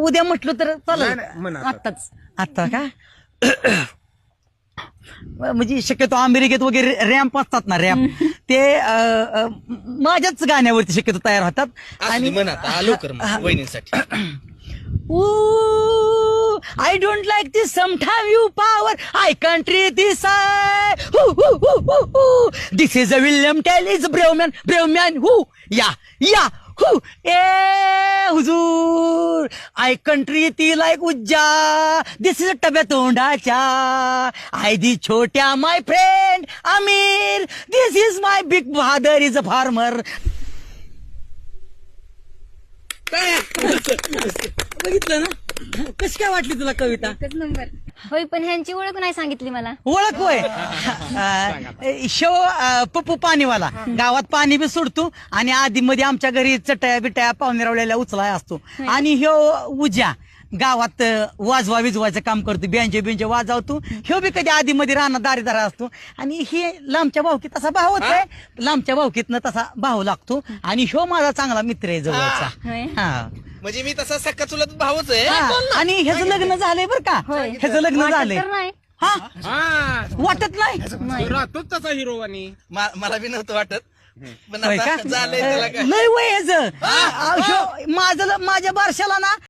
उद्या म्हटलं तर नाही, चालेल नाही, म्हणा आता. आत्ताच. आता का म्हणजे शक्यतो अमेरिकेत वगैरे रॅम्प असतात ना रॅम्प ते माझ्याच गाण्यावरती शक्यतो तयार होतात आणि म्हणा आता लवकर मग वहिनींसाठी. Ooh, I don't like this. Sometime you power. I can't read this. This is a William Tell. It's a brave man. Who? Yeah. Who? Hazur. I can't read it like Uzza. This is a टब्या तोंडाच्या. I the छोट्या my friend Amir. This is my big father is a farmer. बघितलं ना कशी काय वाटली तुला कविता एकच number. होय, पण ह्यांची ओळख नाही सांगितली मला. ओळख होय शो पप्पू पाणीवाला गावात पाणी बी सोडतो आणि आधी मध्ये आमच्या घरी चटया बिटया पाहुणे रावलेल्या उचलाय असतो आणि ह्यो उज्या गावात वाजवा विजवायचं काम करतो बेंचे वाजवतो ह्यो बी कधी आधी मध्ये राहणार दारीदारा असतो आणि हे लांबच्या भावकीत तसा भाव होत लांबच्या भावकीतनं तसा भाव लागतो आणि ह्यो माझा चांगला मित्र आहे जवळचा होय. हा म्हणजे मी तसा सक्का चुलत भावच आहे. हा. आणि ह्याचं लग्न झालंय बरं का होय. ह्याचं लग्न वाटत झालंय तर नाही. हा हा वाटत नाही तो राहतोच तसा हिरो आणि मला बी नव्हतं वाटत पण होय आता का झालंय त्याला काय. लय वय ह्याचं माझ्या बारशाला ना